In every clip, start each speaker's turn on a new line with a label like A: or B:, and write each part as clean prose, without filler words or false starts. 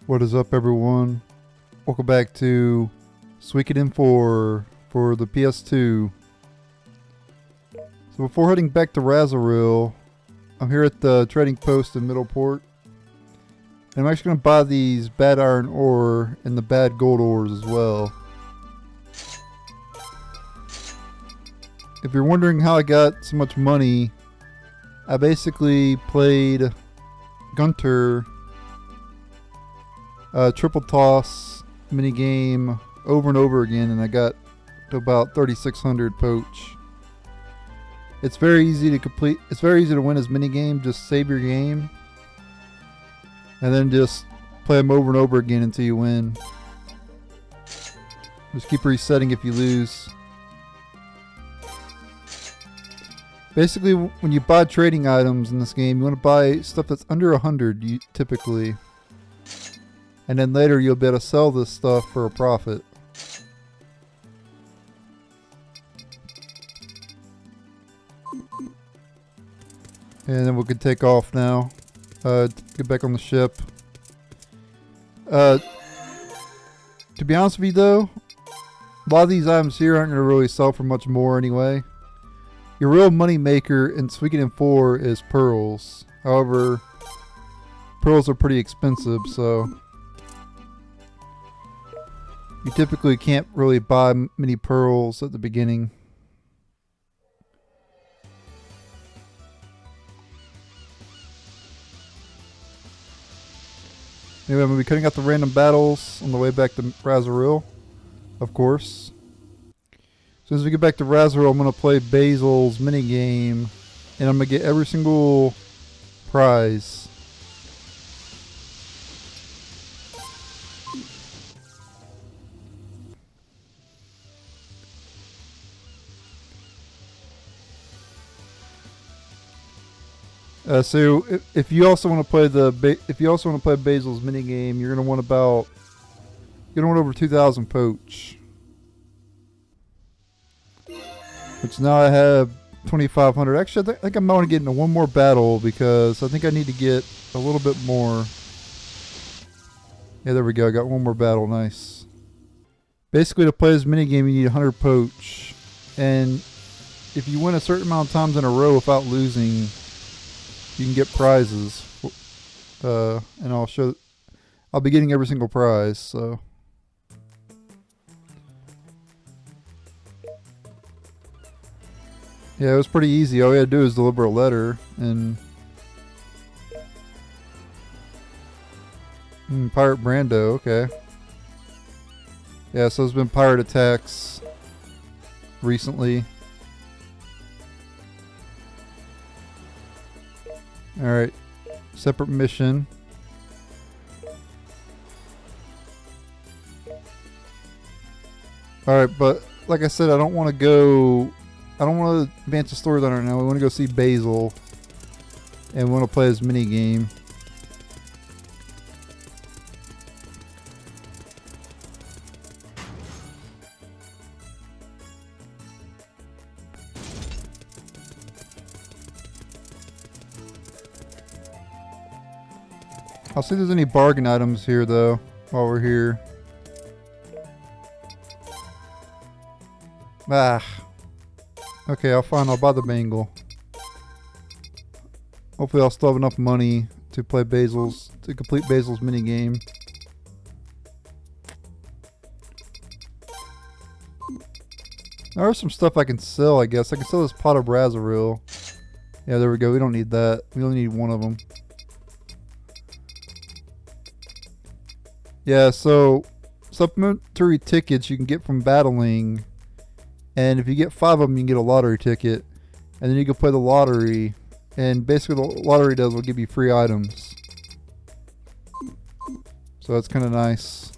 A: What is up, everyone? Welcome back to Suikoden IV for the PS2. So before heading back to Razril, I'm here at the trading post in Middleport. And I'm actually going to buy these bad iron ore and the bad gold ores as well. If you're wondering how I got so much money, I basically played Gunter triple toss mini game over and over again, and I got to about 3,600 poach. It's very easy to complete. It's very easy to win this mini game. Just save your game, and then just play them over and over again until you win. Just keep resetting if you lose. Basically, when you buy trading items in this game, you want to buy stuff that's under 100 typically. And then later you'll be able to sell this stuff for a profit. And then we can take off now. Get back on the ship. To be honest with you though, a lot of these items here aren't going to really sell for much more anyway. Your real money maker in Suikoden IV is pearls. However, pearls are pretty expensive, so you typically can't really buy many pearls at the beginning. Anyway, I'm going to be cutting out the random battles on the way back to Razril, of course. As soon as we get back to Razril, I'm going to play Basil's minigame, and I'm going to get every single prize. So if you also want to play Basil's minigame, you're going to want over 2,000 poach. Which now I have 2,500. Actually, I think I might want to get into one more battle because I think I need to get a little bit more. Yeah, there we go. I got one more battle. Nice. Basically, to play this minigame, you need 100 poach. And if you win a certain amount of times in a row without losing, you can get prizes. And I'll be getting every single prize, so. Yeah, it was pretty easy. All we had to do is deliver a letter and Pirate Brando, okay. Yeah, so there's been pirate attacks recently. Alright. Separate mission. Alright, but like I said, I don't want to advance the storyline right now. We want to go see Basil. And we want to play his mini game. I'll see if there's any bargain items here though while we're here. Okay, I'll buy the bangle. Hopefully I'll still have enough money to complete Basil's mini game. There's some stuff I can sell, I guess. I can sell this pot of Razril. Yeah, there we go. We don't need that. We only need one of them. Yeah, so supplementary tickets you can get from battling. And if you get 5 of them, you can get a lottery ticket. And then you can play the lottery. And basically the lottery will give you free items. So that's kind of nice.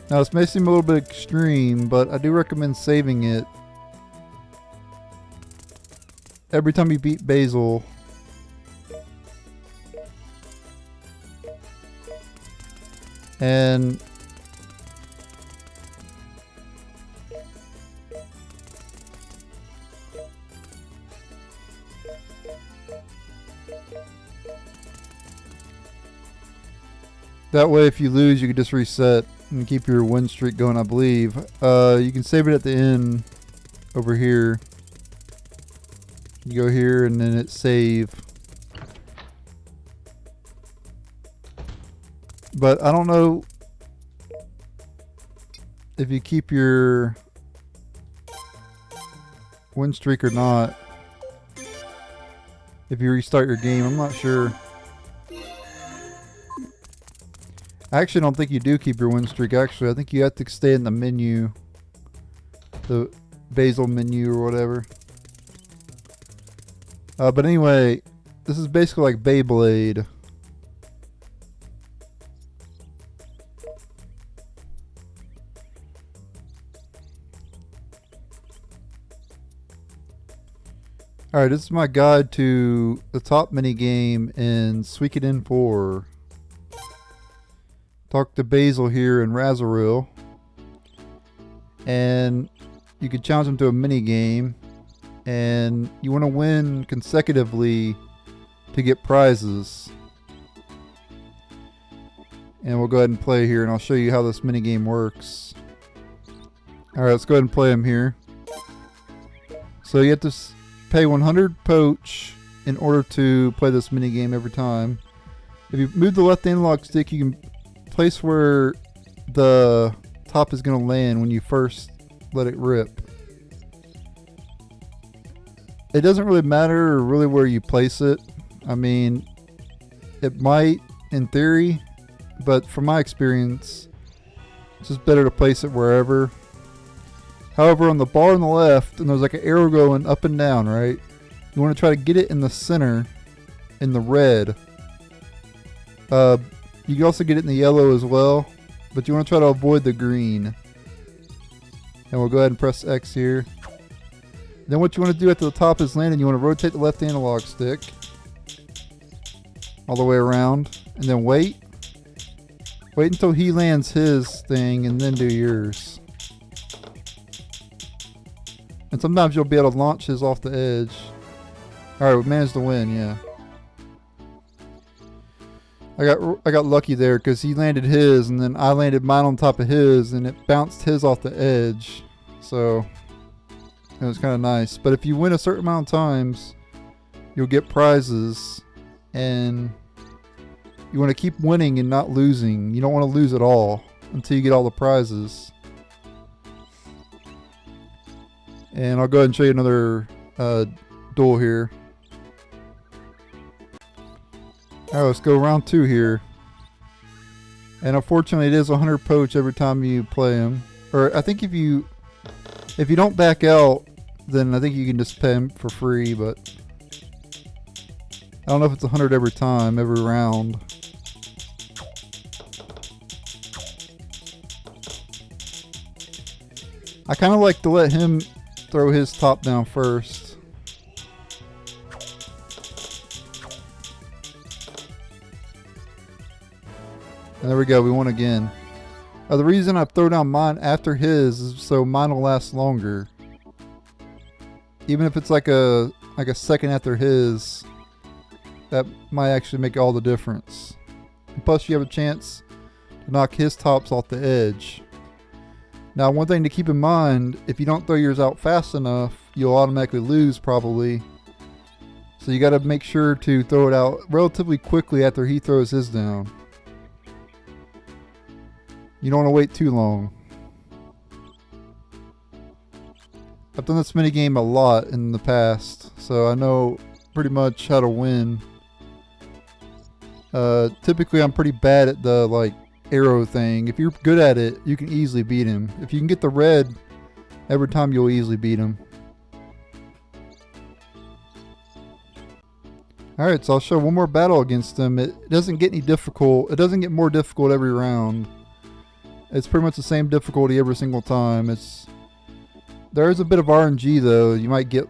A: Now this may seem a little bit extreme, but I do recommend saving it every time you beat Basil. And that way if you lose you can just reset and keep your win streak going, I believe. You can save it at the end over here. You go here and then it's save. But I don't know if you keep your win streak or not. If you restart your game, I'm not sure. I actually don't think you do keep your win streak. Actually, I think you have to stay in the menu, the Basil menu or whatever. But anyway, this is basically like Beyblade. Alright, this is my guide to the top mini game in Suikoden IV. Talk to Basil here in Razril. And you can challenge him to a mini game. And you want to win consecutively to get prizes. And we'll go ahead and play here and I'll show you how this mini game works. Alright, let's go ahead and play him here. So you have to pay 100 poach in order to play this mini game every time. If you move the left analog stick, you can place where the top is going to land when you first let it rip. It doesn't really matter really where you place it. I mean, it might in theory, but from my experience, it's just better to place it wherever. However, on the bar on the left, and there's like an arrow going up and down, right? You want to try to get it in the center, in the red. You can also get it in the yellow as well, but you want to try to avoid the green. And we'll go ahead and press X here. Then what you want to do at the top is land, and you want to rotate the left analog stick all the way around, and then wait. Wait until he lands his thing, and then do yours. And sometimes you'll be able to launch his off the edge. Alright, we managed to win, yeah. I got lucky there because he landed his and then I landed mine on top of his and it bounced his off the edge. So it was kind of nice. But if you win a certain amount of times, you'll get prizes, and you want to keep winning and not losing. You don't want to lose at all until you get all the prizes. And I'll go ahead and show you another duel here. Alright, let's go round 2 here. And unfortunately it is 100 poach every time you play him. Or I think if you don't back out, then I think you can just pay him for free, but I don't know if it's 100 every time, every round. I kind of like to let him throw his top down first. And there we go, we won again. The reason I throw down mine after his is so mine will last longer. Even if it's like a second after his, that might actually make all the difference. And plus you have a chance to knock his tops off the edge. Now one thing to keep in mind, if you don't throw yours out fast enough, you'll automatically lose probably. So you got to make sure to throw it out relatively quickly after he throws his down. You don't want to wait too long. I've done this minigame a lot in the past, so I know pretty much how to win. Typically I'm pretty bad at the like arrow thing. If you're good at it, you can easily beat him. If you can get the red every time, you'll easily beat him. Alright, so I'll show one more battle against him. It doesn't get any difficult. It doesn't get more difficult every round. It's pretty much the same difficulty every single time. There is a bit of RNG though. You might get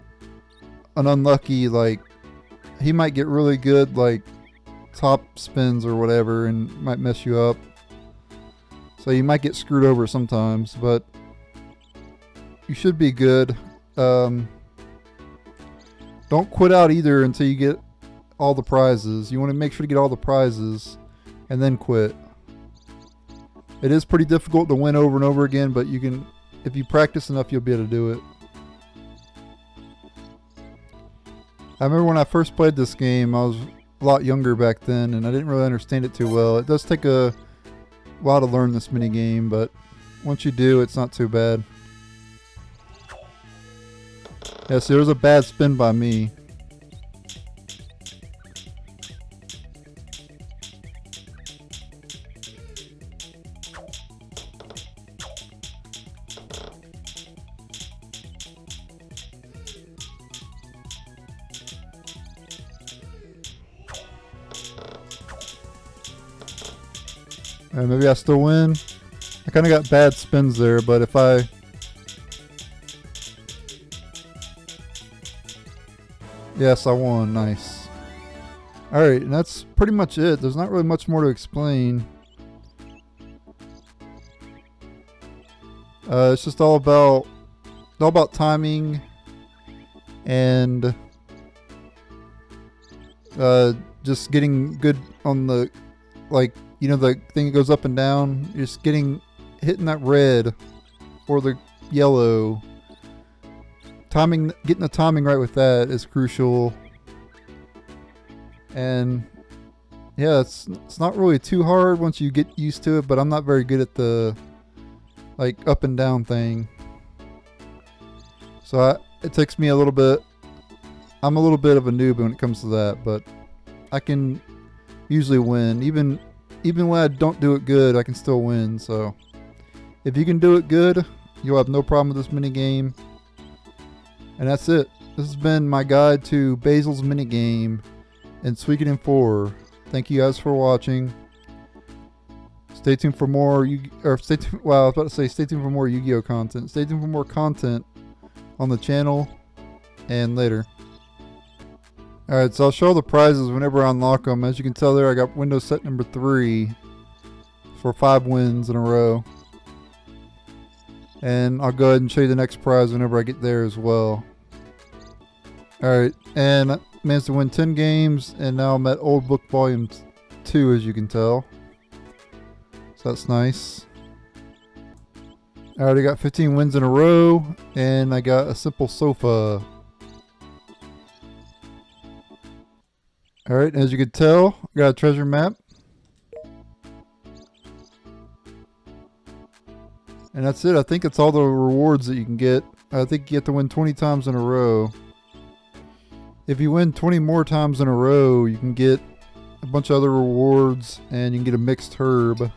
A: an unlucky, like, he might get really good like top spins or whatever and might mess you up. So you might get screwed over sometimes, but you should be good. Don't quit out either until you get all the prizes. You want to make sure to get all the prizes and then quit. It is pretty difficult to win over and over again, but you can, if you practice enough, you'll be able to do it. I remember when I first played this game, I was a lot younger back then, and I didn't really understand it too well. It does take a while to learn this mini game, but once you do, it's not too bad. Yeah, so there was a bad spin by me. Maybe I still win. I kind of got bad spins there, but if I... Yes, I won. Nice. Alright, and that's pretty much it. There's not really much more to explain. It's just all about timing and just getting good on the, like, you know, the thing that goes up and down. You're just hitting that red or the yellow. Timing, getting the timing right with that is crucial. And yeah, it's not really too hard once you get used to it, but I'm not very good at the like up and down thing. So it takes me a little bit. I'm a little bit of a noob when it comes to that, but I can usually win. Even when I don't do it good, I can still win. So if you can do it good, you'll have no problem with this mini game. And that's it. This has been my guide to Basil's minigame in Suikoden IV. Thank you guys for watching. Stay tuned for more stay tuned for more Yu-Gi-Oh content. Stay tuned for more content on the channel and later. Alright, so I'll show the prizes whenever I unlock them. As you can tell there, I got window set number 3 for 5 wins in a row. And I'll go ahead and show you the next prize whenever I get there as well. Alright, and I managed to win 10 games, and now I'm at Old Book Volume 2, as you can tell. So that's nice. I already got 15 wins in a row, and I got a simple sofa. Alright, as you can tell, I got a treasure map. And that's it. I think it's all the rewards that you can get. I think you have to win 20 times in a row. If you win 20 more times in a row, you can get a bunch of other rewards, and you can get a mixed herb.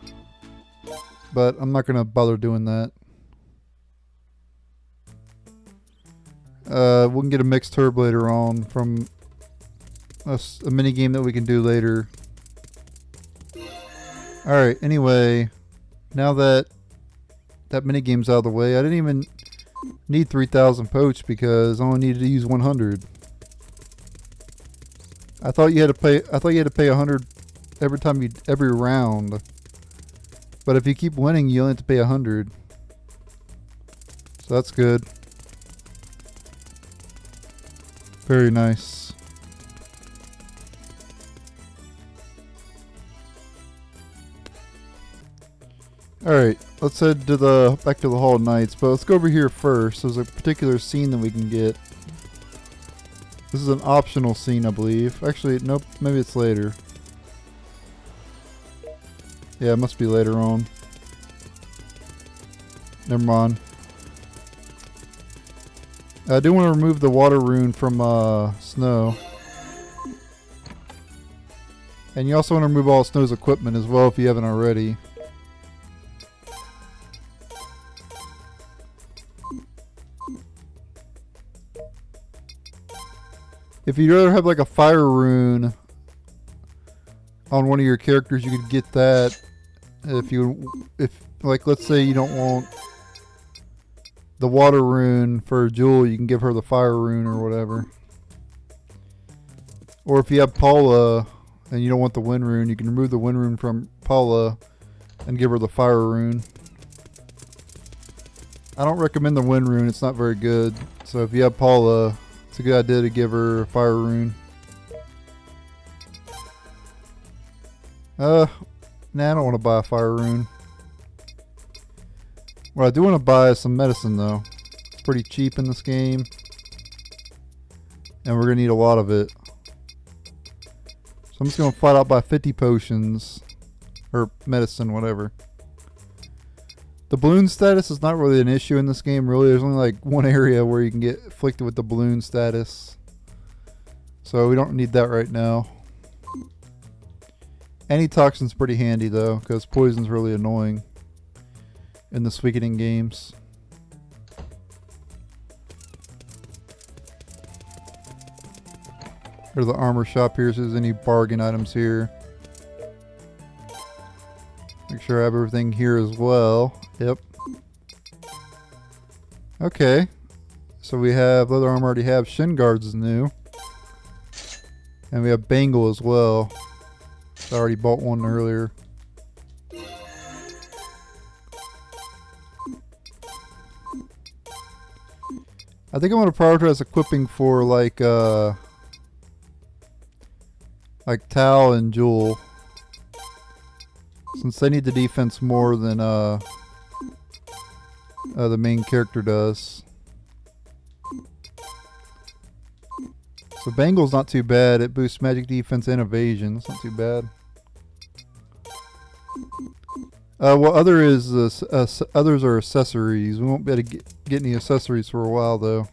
A: But I'm not going to bother doing that. We can get a mixed herb later on from a mini game that we can do later. Alright, anyway, now that mini game's out of the way, I didn't even need 3,000 poach because I only needed to use 100. I thought you had to pay 100 every round. But if you keep winning, you only have to pay 100. So that's good. Very nice. Alright, let's head to back to the Hall of Knights, but let's go over here first. There's a particular scene that we can get. This is an optional scene, I believe. Actually, nope, maybe it's later. Yeah, it must be later on. Never mind. I do want to remove the water rune from Snow. And you also want to remove all Snow's equipment as well if you haven't already. If you'd rather have like a fire rune on one of your characters, you could get that. If like, let's say you don't want the water rune for Jewel, you can give her the fire rune or whatever. Or if you have Paula and you don't want the wind rune, you can remove the wind rune from Paula and give her the fire rune. I don't recommend the wind rune. It's not very good. So if you have Paula, it's a good idea to give her a fire rune. Nah, I don't want to buy a fire rune. What I do want to buy is some medicine though. It's pretty cheap in this game. And we're going to need a lot of it. So I'm just going to flat out buy 50 potions. Or medicine, whatever. The balloon status is not really an issue in this game, really. There's only like one area where you can get afflicted with the balloon status. So we don't need that right now. Antitoxin's pretty handy though, because poison's really annoying in the Suikoden games. There's the armor shop here, so there's any bargain items here. Make sure I have everything here as well. Yep. Okay. So we have leather armor, already have. Shin guards is new. And we have bangle as well. I already bought one earlier. I think I'm going to prioritize equipping for like Tal and Jewel, since they need the defense more than the main character does. So Bangle's not too bad. It boosts magic defense and evasion. That's not too bad. What other is others are accessories. We won't be able to get any accessories for a while though.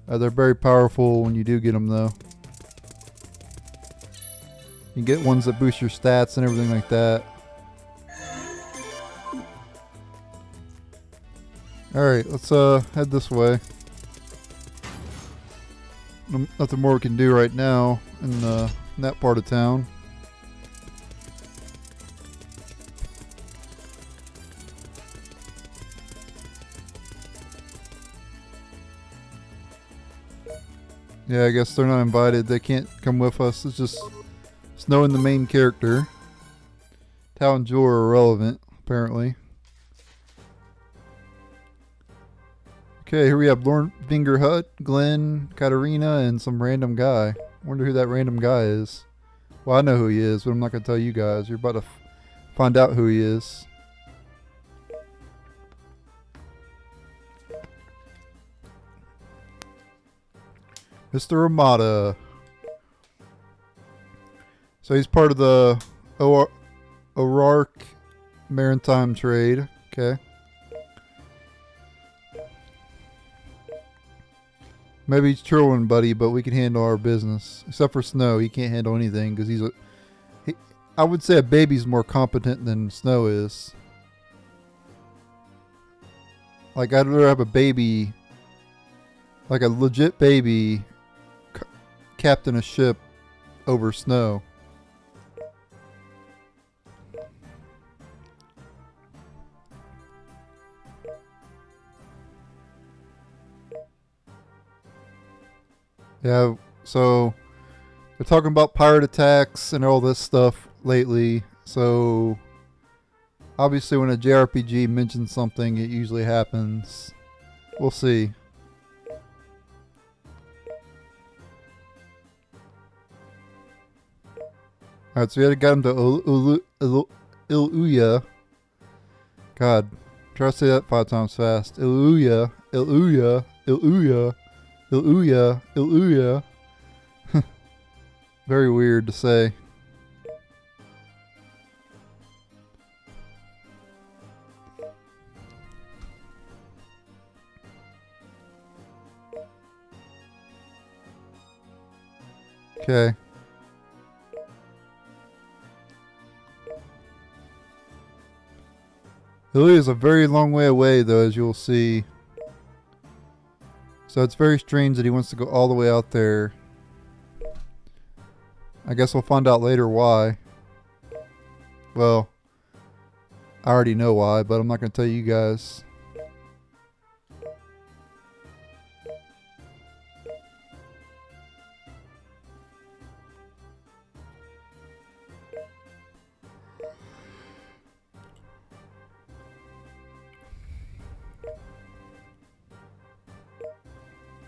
A: They're very powerful when you do get them though. You get ones that boost your stats and everything like that. Alright, let's head this way. Nothing more we can do right now in that part of town. Yeah, I guess they're not invited. They can't come with us. It's just Snow and the main character. Tal and Jewel are irrelevant, apparently. Okay, here we have Lord Fingerhut, Glenn, Katarina, and some random guy. Wonder who that random guy is. Well, I know who he is, but I'm not going to tell you guys. You're about to find out who he is. Mr. Ramada. So he's part of the O'Rourke Maritime Trade. Okay. Maybe he's trolling, buddy, but we can handle our business. Except for Snow. He can't handle anything because he's I would say a baby's more competent than Snow is. Like, I'd rather have a baby, like a legit baby, captain a ship over Snow. Yeah, so they're talking about pirate attacks and all this stuff lately. So obviously when a JRPG mentions something, it usually happens. We'll see. Alright, so we had got him to Iluya. God, try to say that 5 times fast. Iluya, Iluya, Iluya, Iluya, Iluya. Very weird to say. Okay. Iluya is a very long way away, though, as you'll see. So it's very strange that he wants to go all the way out there. I guess we'll find out later why. Well, I already know why, but I'm not going to tell you guys.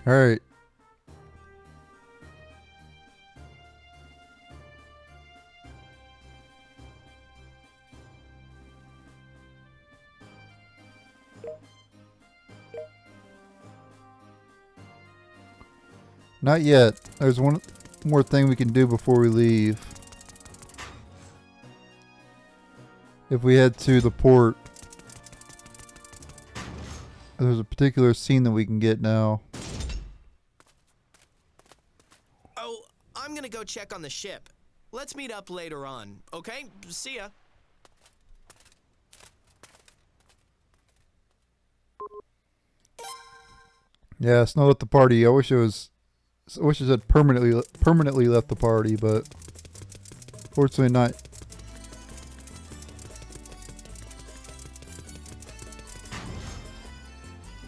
A: Alright. Not yet. There's one more thing we can do before we leave. If we head to the port, there's a particular scene that we can get now.
B: Oh, I'm gonna go check on the ship. Let's meet up later on, okay? See ya.
A: Yeah, Snow left the party. I wish it said permanently left the party, but fortunately not.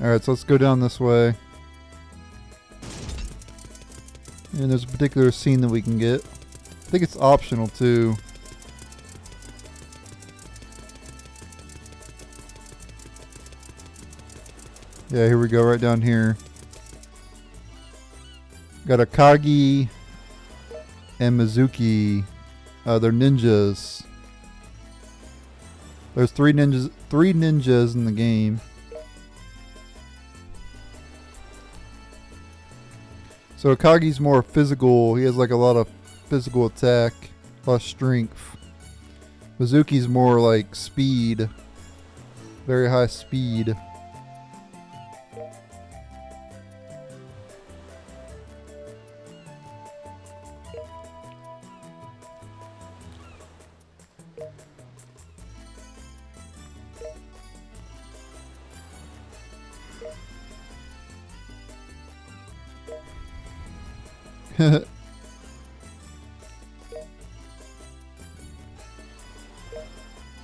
A: Alright, so let's go down this way. And there's a particular scene that we can get. I think it's optional too. Yeah, here we go, right down here. Got Akagi and Mizuki. They're ninjas. There's three ninjas in the game. So Akagi's more physical. He has like a lot of physical attack, a lot of strength. Mizuki's more like speed. Very high speed.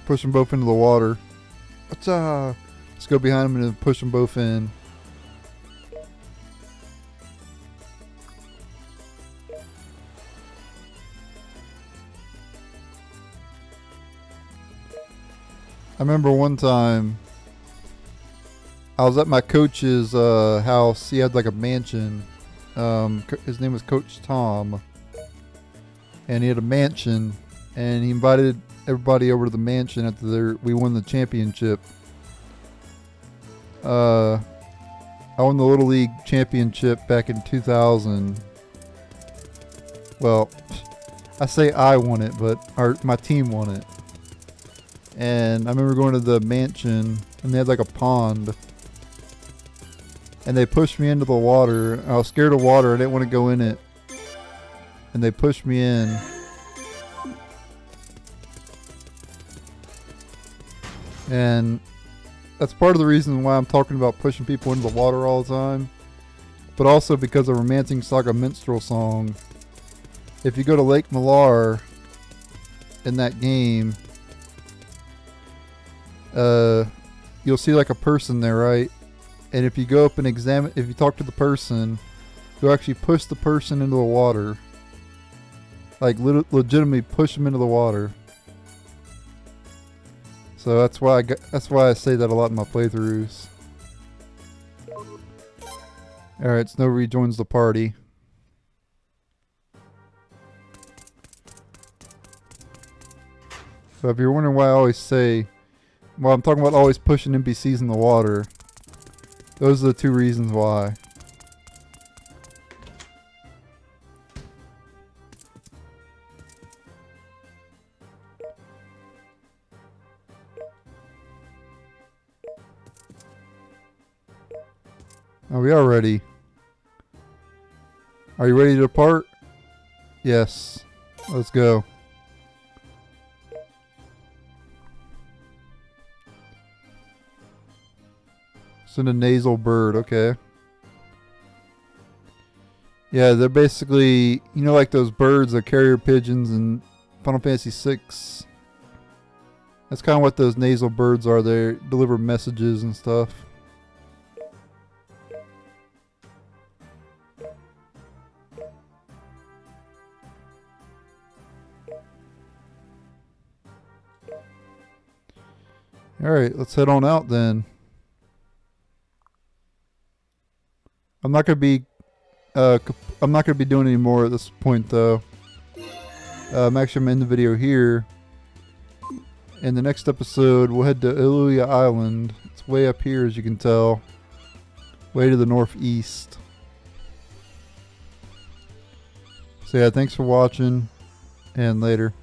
A: Push them both into the water. Let's go behind them and push them both in. I remember one time I was at my coach's house. He had like a mansion. His name was Coach Tom, and he had a mansion, and he invited everybody over to the mansion after we won the championship. I won the Little League championship back in 2000. Well, I say I won it, but my team won it. And I remember going to the mansion, and they had like a pond. And they pushed me into the water. I was scared of water. I didn't want to go in it. And they pushed me in. And that's part of the reason why I'm talking about pushing people into the water all the time. But also because of Romancing Saga Minstrel Song. If you go to Lake Malar in that game, you'll see like a person there, right? And if you go up and if you talk to the person, you'll actually push the person into the water. Like legitimately push them into the water. So that's why I say that a lot in my playthroughs. Alright, Snow rejoins the party. So if you're wondering why I always say, well, I'm talking about always pushing NPCs in the water. Those are the two reasons why. Oh, we are ready. Are you ready to depart? Yes. Let's go. Send a nasal bird, okay. Yeah, they're basically, you know, like those birds, the carrier pigeons in Final Fantasy VI. That's kind of what those nasal birds are. They deliver messages and stuff. Alright, let's head on out then. I'm not going to be I'm not going to be doing any more at this point, though. I'm actually going to end the video here. In the next episode, we'll head to Iluya Island. It's way up here, as you can tell. Way to the northeast. So yeah, thanks for watching, and later.